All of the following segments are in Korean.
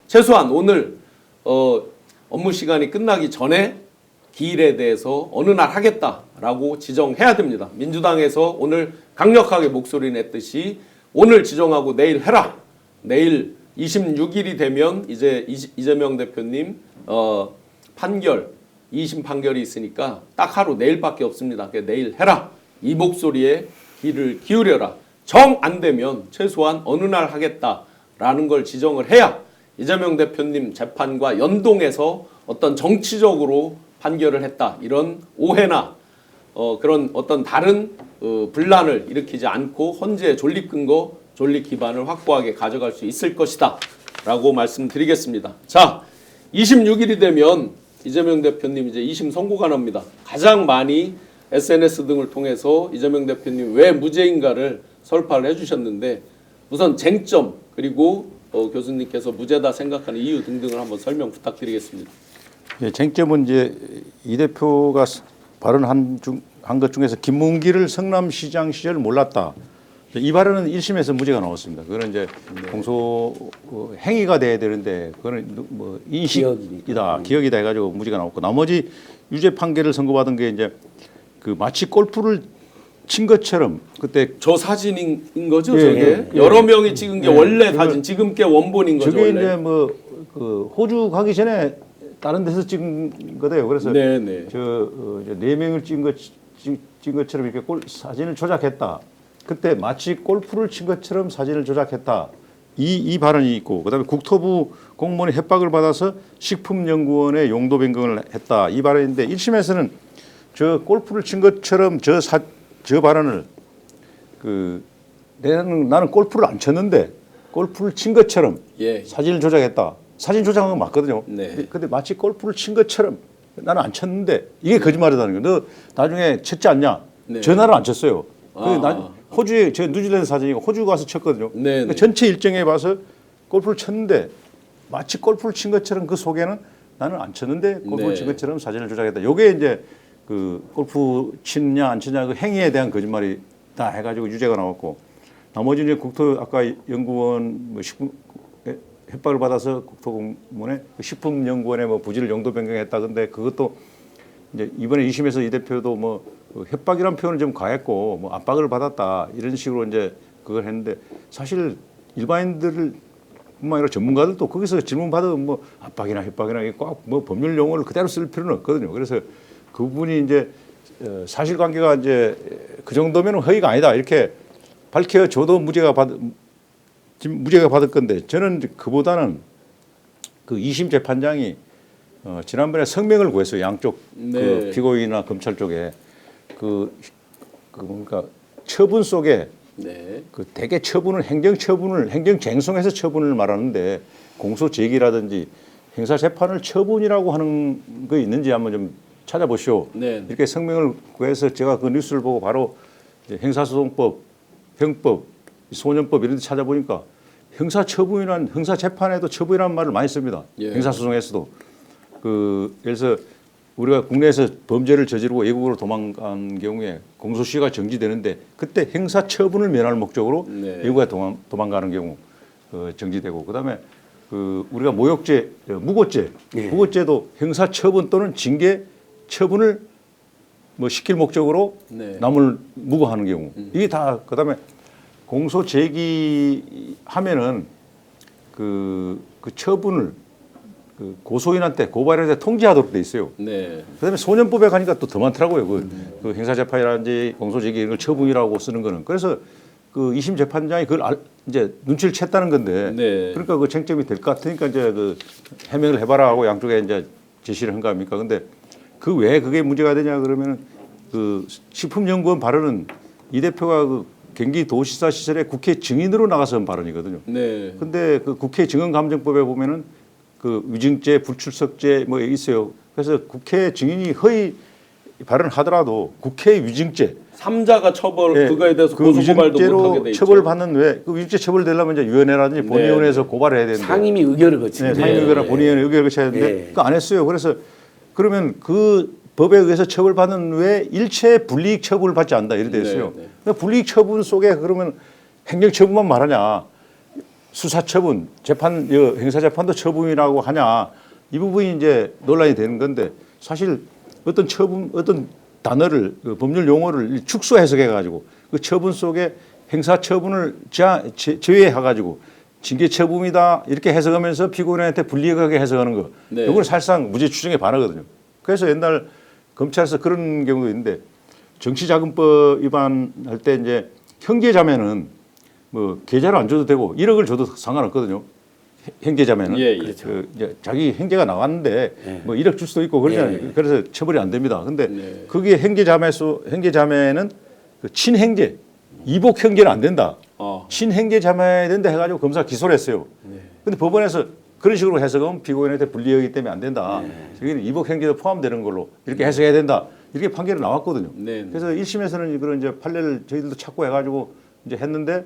최소한 오늘 업무 시간이 끝나기 전에 기일에 대해서 어느 날 하겠다라고 지정해야 됩니다. 민주당에서 오늘 강력하게 목소리 냈듯이 오늘 지정하고 내일 해라. 내일 26일이 되면 이제 이재명 대표님 판결 2심 판결이 있으니까 딱 하루 내일밖에 없습니다. 내일 해라. 이 목소리에 귀를 기울여라. 정 안 되면 최소한 어느 날 하겠다라는 걸 지정을 해야 이재명 대표님 재판과 연동해서 어떤 정치적으로 판결을 했다. 이런 오해나 그런 어떤 다른 분란을 일으키지 않고 헌재의 존립 근거, 존립 기반을 확고하게 가져갈 수 있을 것이다. 라고 말씀드리겠습니다. 자, 26일이 되면 이재명 대표님 이제 2심 선고가 납니다. 가장 많이 SNS 등을 통해서 이재명 대표님 왜 무죄인가를 설파를 해주셨는데 우선 쟁점 그리고 교수님께서 무죄다 생각하는 이유 등등을 한번 설명 부탁드리겠습니다. 예, 쟁점은 이제 이 대표가 발언한 것 중에서 김문기를 성남시장 시절 몰랐다. 이 발언은 1심에서 무죄가 나왔습니다. 그거는 이제 공소 행위가 돼야 되는데 그거는 뭐 인식이다, 기억이다 해가지고 무죄가 나왔고 나머지 유죄 판결을 선고받은 게 이제 그 마치 골프를 친 것처럼 그때 저 사진인 거죠, 예, 저게? 예, 여러 명이 찍은 게 예, 원래 사진, 지금 게 원본인 거죠, 저게 원래? 이제 뭐 그 호주 가기 전에 다른 데서 찍은 거대요. 그래서 네네. 네 명을 찍은 것처럼 이렇게 사진을 조작했다. 그때 마치 골프를 친 것처럼 사진을 조작했다. 이 발언이 있고 그다음에 국토부 공무원의 협박을 받아서 식품연구원의 용도 변경을 했다. 이 발언인데 1심에서는 저 골프를 친 것처럼 저 발언을 나는 골프를 안 쳤는데 골프를 친 것처럼 예. 사진을 조작했다. 사진 조작한 건 맞거든요. 네. 근데 마치 골프를 친 것처럼 나는 안 쳤는데 이게 거짓말이라는 거예요. 너 나중에 쳤지 않냐? 네. 전화를 안 쳤어요. 아. 호주에 저 뉴질랜드 사진이고 호주 가서 쳤거든요. 네. 그러니까 전체 일정에 봐서 골프를 쳤는데 마치 골프를 친 것처럼 그 속에는 나는 안 쳤는데 골프를 네. 친 것처럼 사진을 조작했다. 요게 이제 그 골프 치냐 안 치냐 그 행위에 대한 거짓말이다 해가지고 유죄가 나왔고 나머지 이제 아까 연구원 뭐 식품 협박을 받아서 국토공무원의 식품연구원의 뭐 부지를 용도 변경했다. 근데 그것도 이제 이번에 2심에서 이 대표도 뭐 협박이란 표현을 좀 가했고 뭐 압박을 받았다 이런 식으로 이제 그걸 했는데 사실 일반인들뿐만 아니라 전문가들도 거기서 질문 받으면 뭐 압박이나 협박이나 꼭 뭐 법률 용어를 그대로 쓸 필요는 없거든요. 그래서 그 부분이 이제 사실관계가 이제 그 정도면 허위가 아니다 이렇게 밝혀줘도 무죄가 받을 건데 저는 그보다는 그 2심 재판장이 지난번에 성명을 구했어요. 양쪽 네. 그 피고인이나 검찰 쪽에 그러니까 처분 속에 네. 그 대개 처분을 행정쟁송해서 처분을 말하는데 공소 제기라든지 행사 재판을 처분이라고 하는 거 있는지 한번 좀 찾아보시오. 네. 이렇게 성명을 구해서 제가 그 뉴스를 보고 바로 행사소송법, 형법, 소년법 이런 데 찾아보니까 형사처분이란 형사재판에도 처분이라는 말을 많이 씁니다. 예. 형사소송에서도. 예를 들어서 우리가 국내에서 범죄를 저지르고 외국으로 도망간 경우에 공소시효가 정지되는데 그때 형사처분을 면할 목적으로 네. 외국에 도망가는 경우 정지되고 그다음에 우리가 모욕죄, 무고죄, 예. 무고죄도 형사처분 또는 징계 처분을 뭐 시킬 목적으로 네. 남을 무고하는 경우 이게 다 그다음에 공소 제기하면은 그 처분을 그 고소인한테 고발인한테 통지하도록 돼 있어요. 네. 그다음에 소년법에 가니까 또 더 많더라고요. 그 행사재판이라든지 공소 제기 이런 걸 처분이라고 쓰는 거는 그래서 그 2심 재판장이 그걸 이제 눈치를 챘다는 건데 네. 그러니까 그 쟁점이 될 것 같으니까 이제 그 해명을 해봐라 하고 양쪽에 이제 제시를 한 거 아닙니까? 근데 그 왜 그게 문제가 되냐 그러면은 그 식품연구원 발언은 이 대표가 그 경기도지사 시절에 국회 증인으로 나가서 한 발언이거든요. 네. 근데 그 국회 증언감정법에 보면은 그 위증죄, 불출석죄 뭐 있어요. 그래서 국회 증인이 허위 발언하더라도 국회 위증죄 3자가 처벌 예, 그거에 대해서 그 고소 고발도 못하게 위증죄로 돼 있죠. 처벌받는 그 위증죄 처벌되려면 이제 위원회라든지 본위원회에서 고발해야 되는데 상임위 의결을 거치는 네, 상임위원회 본위원회 의결을 거쳐야 되는데 네. 그거 안 했어요. 그래서 그러면 그 법에 의해서 처벌받는 외에 일체 불이익 처분을 받지 않는다 이렇게 돼 있어요. 네, 네. 그러니까 불이익 처분 속에 그러면 행정처분만 말하냐. 수사 처분, 재판 행사 재판도 처분이라고 하냐 이 부분이 이제 논란이 되는 건데 사실 어떤 처분 어떤 단어를 그 법률 용어를 축소 해석해 가지고 그 처분 속에 행사 처분을 제외해 가지고 징계 처분이다 이렇게 해석하면서 피고인한테 불리하게 해석하는 거 네. 이건 사실상 무죄 추정에 반하거든요. 그래서 옛날 검찰에서 그런 경우도 있는데 정치자금법 위반할 때 이제 형제자매는 뭐 계좌를 안 줘도 되고 1억을 줘도 상관없거든요. 형제자매는 예, 예. 그 이제 자기 형제가 나왔는데 뭐 1억 줄 수도 있고 그러잖아요. 그래서 처벌이 안 됩니다. 근데 네. 그게 형제자매는 그 친형제, 이복 형제는 안 된다. 친형제자매야 된다 해가지고 검사 기소를 했어요. 근데 법원에서 그런 식으로 해석하면 피고인한테 불리하기 때문에 안 된다. 여기는 이복 형제도 포함되는 걸로 이렇게 해석해야 된다. 이렇게 판결이 나왔거든요. 네. 그래서 1심에서는 그런 이제 판례를 저희들도 찾고 해가지고 이제 했는데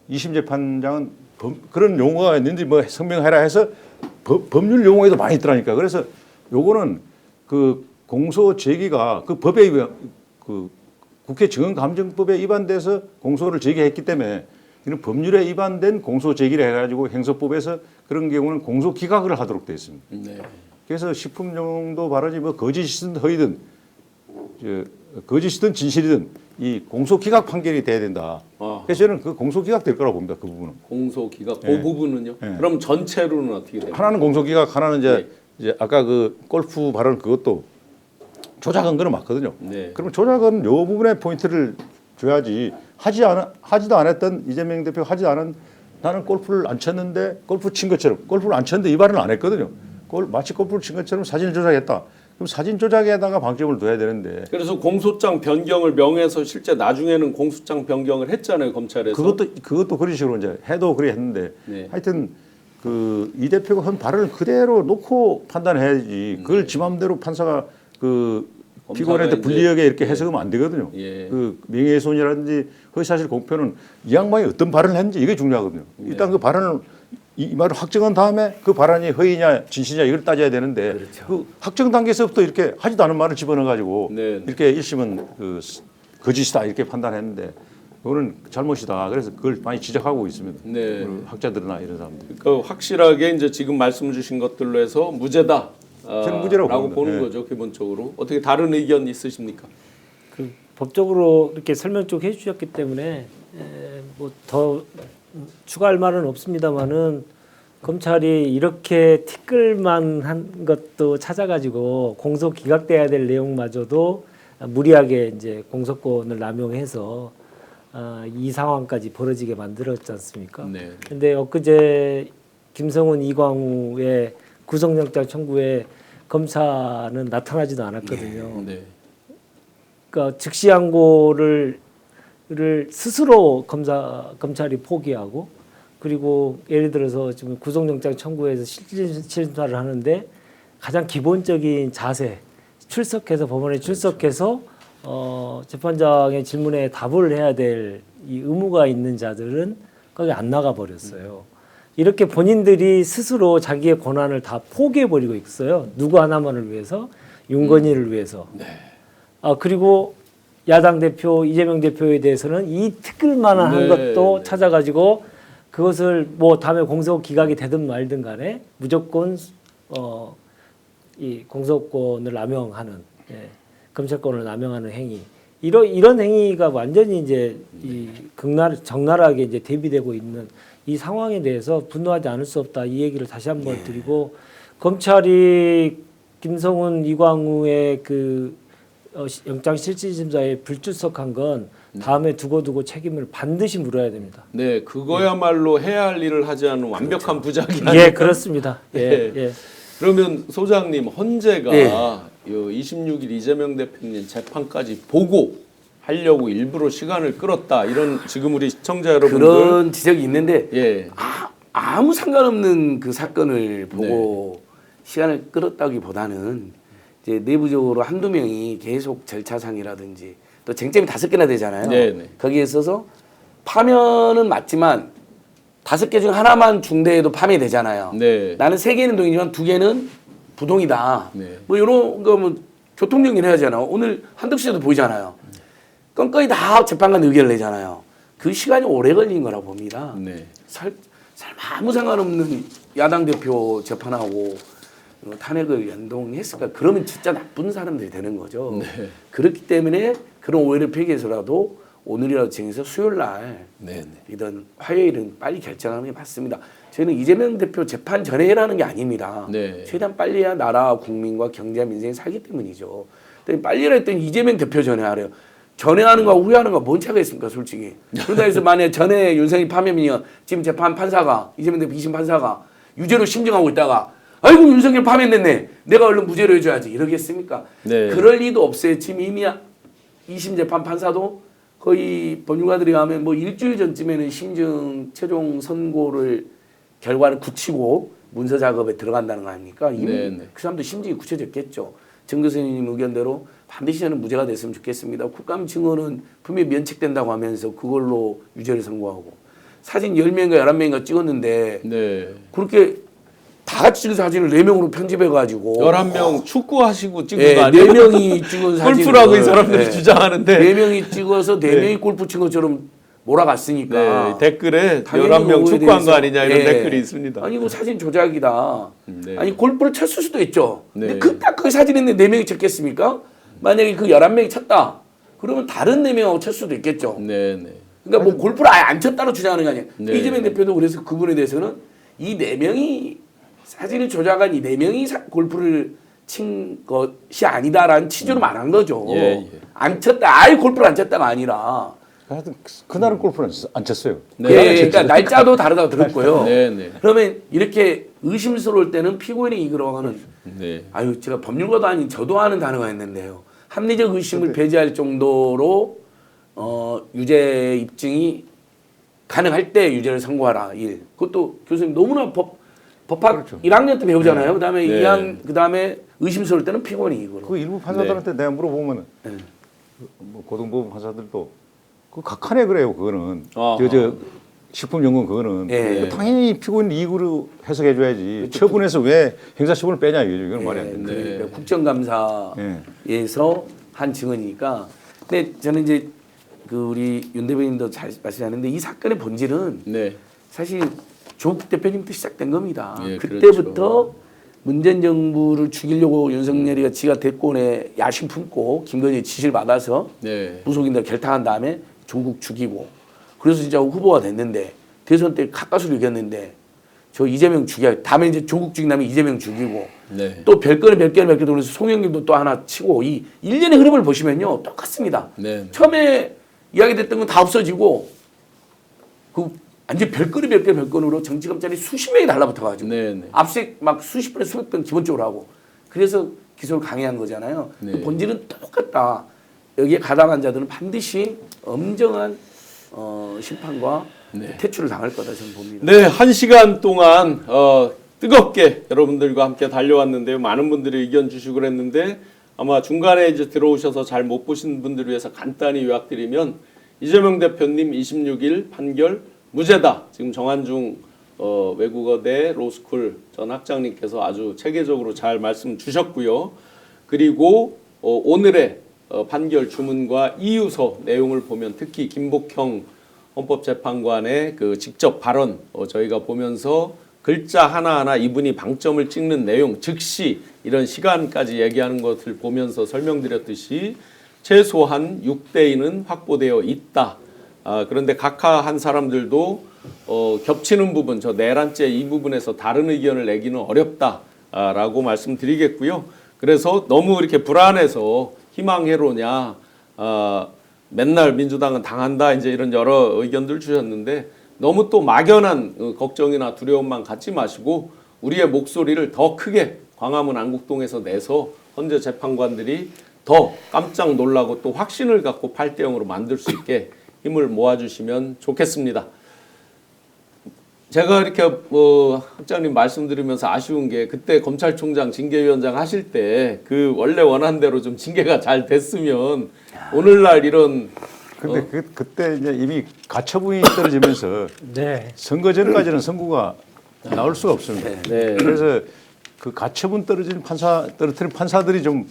2심 재판장은 그런 용어가 있는지 뭐 성명해라 해서 법률 용어에도 많이 있더라니까. 그래서 요거는 그 공소 제기가 그 법에 그 국회 증언감정법에 위반돼서 공소를 제기했기 때문에 이런 법률에 위반된 공소 제기를 해가지고 행소법에서 그런 경우는 공소 기각을 하도록 되어 있습니다. 네. 그래서 식품 정도 발언이 뭐 거짓이든 허위든 거짓이든 진실이든 이 공소 기각 판결이 돼야 된다. 그래서 저는 그 공소 기각 될 거라고 봅니다. 그 부분은. 공소 기각 그 예. 부분은요? 예. 그럼 전체로는 어떻게 돼요? 하나는 공소 기각, 하나는 이제 아까 그 골프 발언 그것도 조작한 거는 맞거든요. 네. 그러면 조작은 요 부분에 포인트를 줘야지 하지도 않았던 이재명 대표 하지도 않은 나는 골프를 안 쳤는데 골프 친 것처럼 골프를 안 쳤는데 이 발언을 안 했거든요. 마치 골프를 친 것처럼 사진을 조작했다. 그럼 사진 조작에다가 방점을 둬야 되는데 그래서 공소장 변경을 명해서 실제 나중에는 공소장 변경을 했잖아요, 검찰에서. 그것도 그런 식으로 이제 해도 그래 했는데 네. 하여튼 그 이 대표가 한 발언을 그대로 놓고 판단해야지 그걸 지 맘대로 판사가 그 피고인한테 검사가 불리하게 이렇게 이제 해석하면 안 되거든요. 예. 그 명예훼손이라든지 허위사실 공표는 이 양반이 어떤 발언을 했는지 이게 중요하거든요. 일단 그 발언을 이 말을 확정한 다음에 그 발언이 허위냐 진실이냐 이걸 따져야 되는데 그렇죠. 그 확정 단계에서부터 이렇게 하지도 않은 말을 집어넣어 가지고 네. 이렇게 1심은 그 거짓이다 이렇게 판단했는데 그거는 잘못이다. 그래서 그걸 많이 지적하고 있습니다. 네. 그 학자들이나 이런 사람들. 그 확실하게 이제 지금 말씀 주신 것들로 해서 무죄다. 저는 무죄라고 라고 봅니다. 보는 네. 거죠, 기본적으로. 어떻게 다른 의견 있으십니까? 그 법적으로 이렇게 설명 쭉 해주셨기 때문에 뭐 더 추가할 말은 없습니다만은 검찰이 이렇게 티끌만 한 것도 찾아가지고 공소 기각돼야 될 내용마저도 무리하게 이제 공소권을 남용해서 이 상황까지 벌어지게 만들었지 않습니까? 네. 근데 엊그제 김성훈 이광우의 구속영장 청구에 검사는 나타나지도 않았거든요. 네. 그러니까 즉시항고를 스스로 검찰이 포기하고 그리고 예를 들어서 지금 구속영장 청구에서 실질심사를 하는데 가장 기본적인 자세 출석해서 법원에 출석해서 재판장의 질문에 답을 해야 될 이 의무가 있는 자들은 거기 안 나가 버렸어요. 이렇게 본인들이 스스로 자기의 권한을 다 포기해 버리고 있어요. 누구 하나만을 위해서 윤건희를 위해서. 그리고 야당 대표 이재명 대표에 대해서는 이 티끌만한 한 것도 찾아가지고 그것을 뭐 다음에 공소 기각이 되든 말든 간에 무조건 이 공소권을 남용하는 검찰권을 남용하는 행위 이런 행위가 완전히 이제 이 적나라하게 이제 대비되고 있는 이 상황에 대해서 분노하지 않을 수 없다 이 얘기를 다시 한번 드리고 검찰이 김성훈 이광우의 그 영장 실질심사에 불출석한 건 다음에 두고두고 책임을 반드시 물어야 됩니다. 네, 그거야말로 해야 할 일을 하지 않은 완벽한 부작이 아닐까. 예, 그렇습니다. 예. 예. 그러면 소장님 헌재가 예. 26일 이재명 대표님 재판까지 보고 하려고 일부러 시간을 끌었다. 이런 지금 우리 시청자 여러분들 그런 지적이 있는데 예. 아무 상관없는 그 사건을 보고 시간을 끌었다기보다는 이제 내부적으로 한두 명이 계속 절차상이라든지 또 쟁점이 5개나 되잖아요. 네네. 거기에 있어서 파면은 맞지만 5개 중 하나만 중대에도 파면이 되잖아요. 네. 나는 3개는 동이지만 2개는 부동이다. 네. 뭐 이런 거 뭐 교통정리를 해야잖아요. 오늘 한덕수 씨도 보이잖아요. 껌껌이 다 재판관 의견을 내잖아요. 그 시간이 오래 걸린 거라고 봅니다. 네. 아무 상관없는 야당 대표 재판하고 탄핵을 연동했을까? 그러면 진짜 나쁜 사람들이 되는 거죠. 네. 그렇기 때문에 그런 오해를 폐기 해서라도 오늘이라도 정해서 수요일 날 네. 이든 화요일은 빨리 결정하는 게 맞습니다. 저희는 이재명 대표 재판 전에 해라는 게 아닙니다. 네. 최대한 빨리 해야 나라 국민과 경제와 민생이 살기 때문이죠. 근데 빨리 해라 했더니 이재명 대표 전에 하래요. 전에 하는 거와 후에 하는 거와 뭔 차이가 있습니까, 솔직히. 그러다 해서 만약에 전에 윤석열 파면이면 지금 재판 판사가 이재명 대표 2심 판사가 유죄로 심정하고 있다가 아이고 윤석열 파면됐네. 내가 얼른 무죄로 해줘야지. 이러겠습니까? 네. 그럴 리도 없어요. 지금 이미 2심 재판 판사도 거의 법률가들이 하면 뭐 일주일 전쯤에는 심증 최종 선고를 결과를 굳히고 문서 작업에 들어간다는 거 아닙니까? 이미 네네. 그 사람도 심증이 굳혀졌겠죠. 정 교수님 의견대로 반드시 저는 무죄가 됐으면 좋겠습니다. 국감 증언은 분명히 면책된다고 하면서 그걸로 유죄를 선고하고 사진 10명인가 11명인가 찍었는데 네. 그렇게 다 같이 찍은 사진을 4명으로 편집해가지고 11명 축구하시고 찍은 예, 거 아니에요? 4명이 찍은 사진 골프라고 이 사람들이 주장하는데 4명이 찍어서 4명이 골프 친 것처럼 몰아갔으니까 네, 댓글에 당연히 11명 요거에 축구한 거 대해서, 아니냐 이런 예. 댓글이 있습니다. 아니 이거 사진 조작이다. 네. 아니 골프를 쳤을 수도 있죠. 네. 근데 그 사진인데 4명이 쳤겠습니까? 만약에 그 11명이 쳤다. 그러면 다른 4명하고 쳤을 수도 있겠죠. 네, 네. 그러니까 뭐 골프를 아예 안 쳤다고 주장하는 게 아니에요. 네. 이재명 대표도 그래서 그분에 대해서는 이 4명이 사진을 조작한 이 4명이 골프를 친 것이 아니다라는 취지로 말한 거죠. 예, 예. 안 쳤다. 아예 골프를 안 쳤다가 아니라. 하여튼 그날은 골프는 안 쳤어요. 네. 예, 그러니까 날짜도 다르다고 들었고요. 네, 네. 그러면 이렇게 의심스러울 때는 피고인이 이끌어가는 네. 아유 제가 법률가도 아닌 저도 아는 단어가 있는데요. 합리적 의심을 배제할 정도로 유죄 입증이 가능할 때 유죄를 선고하라. 1. 그것도 교수님 너무나 법학 그렇죠. 1학년 때 배우잖아요. 그다음에 네. 2학 그다음에 의심스러울 때는 피고인이 이거로. 그 일부 판사들한테 내가 물어보면은 네. 뭐 고등법원 판사들도 그 각하네 그래요. 그거는 아하. 저 식품연금 그거는 예. 당연히 피고인 이익으로 해석해줘야지. 처분해서 왜 형사처분을 빼냐 이거죠. 이건 말이 안 네, 됩니다. 그러니까 네. 국정감사에서 한 증언이니까. 근데 저는 이제 그 우리 윤 대표님도 잘 말씀하셨는데 이 사건의 본질은 네. 사실 조국 대표님부터 시작된 겁니다. 예, 그때부터 그렇죠. 문재인 정부를 죽이려고 윤석열이가 지가 대권에 야심 품고 김건희 지시를 받아서 네. 무속인들 결탁한 다음에 조국 죽이고 그래서 진짜 후보가 됐는데 대선 때 가까스로 이겼는데 저 이재명 죽여 다음에 이제 조국 죽인 다음에 이재명 죽이고 네. 또 별건에 그래서 송영길도 또 하나 치고 이 일련의 흐름을 보시면요 똑같습니다. 네. 처음에 이야기됐던 건 다 없어지고 그 완전 별건으로 정치검찰이 수십 명이 달라붙어가지고 네, 네. 압수수색 막 수십 번 수백 번 기본적으로 하고 그래서 기소를 강행한 거잖아요. 네. 그 본질은 똑같다. 여기에 가담한 자들은 반드시 엄정한 심판과 네. 퇴출을 당할 거다 저는 봅니다. 네, 1시간 동안 뜨겁게 여러분들과 함께 달려왔는데요. 많은 분들이 의견 주시고 그랬는데 아마 중간에 이제 들어오셔서 잘 못 보신 분들을 위해서 간단히 요약드리면 이재명 대표님 26일 판결 무죄다. 지금 정한중 외국어대 로스쿨 전 학장님께서 아주 체계적으로 잘 말씀 주셨고요. 그리고 오늘의 판결 주문과 이유서 내용을 보면 특히 김복형 헌법재판관의 그 직접 발언 저희가 보면서 글자 하나하나 이분이 방점을 찍는 내용 즉시 이런 시간까지 얘기하는 것을 보면서 설명드렸듯이 최소한 6대2는 확보되어 있다. 그런데 각하한 사람들도 겹치는 부분 저 내란죄 이 부분에서 다른 의견을 내기는 어렵다라고 말씀드리겠고요. 그래서 너무 이렇게 불안해서 희망회로냐 맨날 민주당은 당한다 이제 이런 여러 의견들 주셨는데 너무 또 막연한 걱정이나 두려움만 갖지 마시고 우리의 목소리를 더 크게 광화문 안국동에서 내서 헌재 재판관들이 더 깜짝 놀라고 또 확신을 갖고 8대0으로 만들 수 있게 힘을 모아주시면 좋겠습니다. 제가 이렇게 학장님 말씀드리면서 아쉬운 게 그때 검찰총장 징계위원장 하실 때 그 원래 원한 대로 좀 징계가 잘 됐으면 오늘날 이런 근데 그때 이제 이미 가처분이 떨어지면서 네. 선거 전까지는 나올 수가 없습니다. 네. 그래서 그 가처분 떨어뜨린 판사들이 좀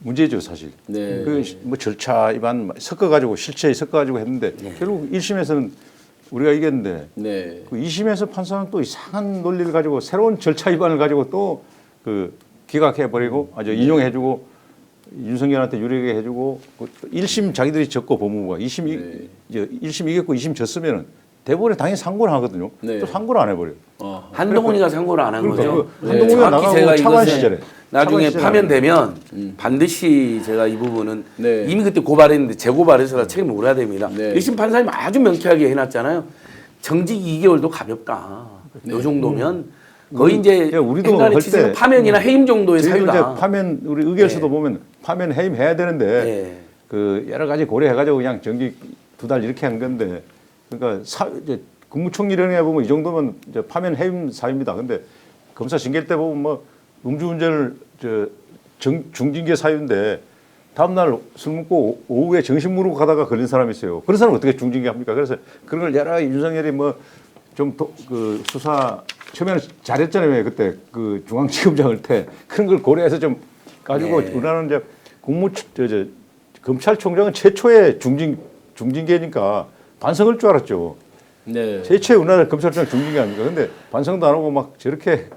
문제죠 사실. 네. 그 뭐 절차 위반 섞어가지고 실체에 섞어가지고 했는데 결국 1심에서는 우리가 이겼는데 네. 그 2심에서 판사는 또 이상한 논리를 가지고 새로운 절차 위반을 가지고 또 그 기각해 버리고 아주 인용해 주고 윤석열한테 유리하게 해주고 1심 자기들이 졌고 법무부가 2심 네. 이제 1심 이겼고 2심 졌으면은 대법원에 당연히 상고를 하거든요. 네. 또 상고를 안 해버려. 어. 한동훈이가 상고를 안 한 그러니까 거죠. 그 한동훈이가 정확히 나가고 제가 차관 이것을 시절에 나중에 차관 시절에 파면되면 반드시 제가 이 부분은 네. 이미 그때 고발했는데 재고발해서 책임을 물어야 됩니다. 네. 1심 판사님 아주 명쾌하게 해놨잖아요. 정직 2개월도 가볍다. 이 정도면 거의 이제 야, 우리도 행간의 할 치사는 때 파면이나 해임 정도의 저희도 이제 사유다. 파면 우리 의결서도 네. 보면 파면 해임해야 되는데 네. 그 여러 가지 고려해가지고 그냥 정직 2달 이렇게 한 건데 그러니까 이제 국무총리령에 보면 이 정도면 이제 파면 해임 사유입니다. 근데 검사 징계일 때 보면 뭐 음주운전을 중징계 사유인데 다음날 술 먹고 오후에 정신 모르고 가다가 걸린 사람이 있어요. 그런 사람 어떻게 중징계 합니까? 그래서 그런 걸 여러 윤석열이 뭐 좀 그 수사 처음에는 잘했잖아요. 그때 그 중앙지검장을 때 그런 걸 고려해서 좀 가지고 네. 우리나라는 이제 검찰총장은 최초의 중징계니까 반성할 줄 알았죠. 네. 최초의 우리나라 검찰총장 중징계 아닙니까? 근데 반성도 안 하고 막 저렇게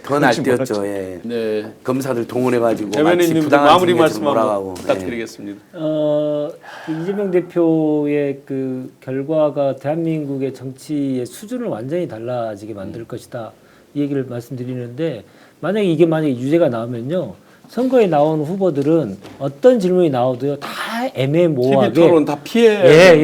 더 날뛰었죠. 예. 네. 검사들 동원해가지고 마치 대변인님 부당한 마무리 징계처럼 말씀 몰아가고. 한번 부탁드리겠습니다. 그 이재명 대표의 그 결과가 대한민국의 정치의 수준을 완전히 달라지게 만들 것이다. 이 얘기를 말씀드리는데 만약에 유죄가 나오면요. 선거에 나온 후보들은 어떤 질문이 나오도요. 다 애매모호하게 TV 토론 다 피해.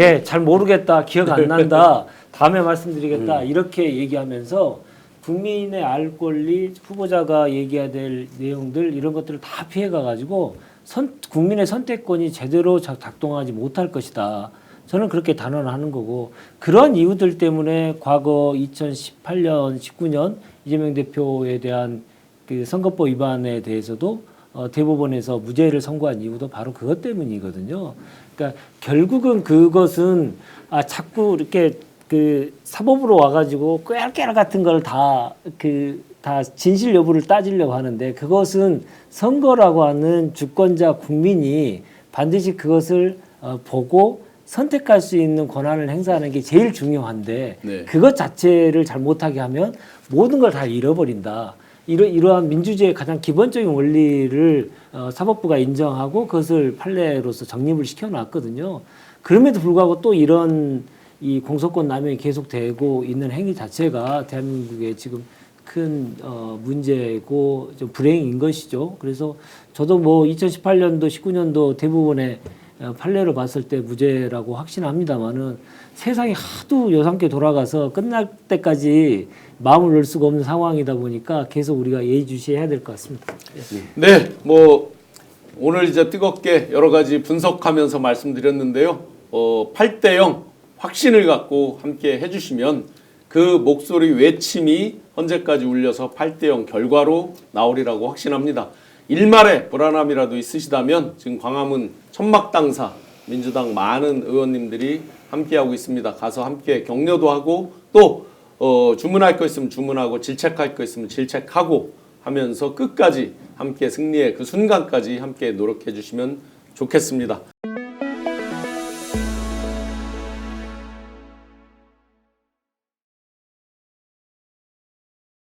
예, 잘 모르겠다. 기억 안 난다. 다음에 말씀드리겠다. 이렇게 얘기하면서 국민의 알 권리, 후보자가 얘기해야 될 내용들 이런 것들을 다 피해가 가지고 국민의 선택권이 제대로 작동하지 못할 것이다. 저는 그렇게 단언하는 거고 그런 이유들 때문에 과거 2018년, 19년 이재명 대표에 대한 그 선거법 위반에 대해서도 대법원에서 무죄를 선고한 이유도 바로 그것 때문이거든요. 그러니까 결국은 그것은 자꾸 이렇게 그 사법으로 와가지고 깨알 같은 걸 다 진실 여부를 따지려고 하는데 그것은 선거라고 하는 주권자 국민이 반드시 그것을 보고 선택할 수 있는 권한을 행사하는 게 제일 중요한데 네. 그것 자체를 잘 못하게 하면 모든 걸 다 잃어버린다. 이러한 민주주의의 가장 기본적인 원리를 사법부가 인정하고 그것을 판례로서 정립을 시켜놨거든요. 그럼에도 불구하고 또 이런 이 공소권 남용이 계속되고 있는 행위 자체가 대한민국의 지금 큰 문제고 좀 불행인 것이죠. 그래서 저도 뭐 2018년도, 19년도 대부분의 판례를 봤을 때 무죄라고 확신합니다만은 세상이 하도 여상께 돌아가서 끝날 때까지 마음을 놓을 수가 없는 상황이다 보니까 계속 우리가 예의주시해야 될 것 같습니다. 네, 뭐 오늘 이제 뜨겁게 여러 가지 분석하면서 말씀드렸는데요. 8대0 확신을 갖고 함께 해주시면 그 목소리 외침이 현재까지 울려서 8대0 결과로 나오리라고 확신합니다. 일말의 불안함이라도 있으시다면 지금 광화문 천막당사 민주당 많은 의원님들이 함께하고 있습니다. 가서 함께 격려도 하고 또 주문할 거 있으면 주문하고 질책할 거 있으면 질책하고 하면서 끝까지 함께 승리의 그 순간까지 함께 노력해 주시면 좋겠습니다.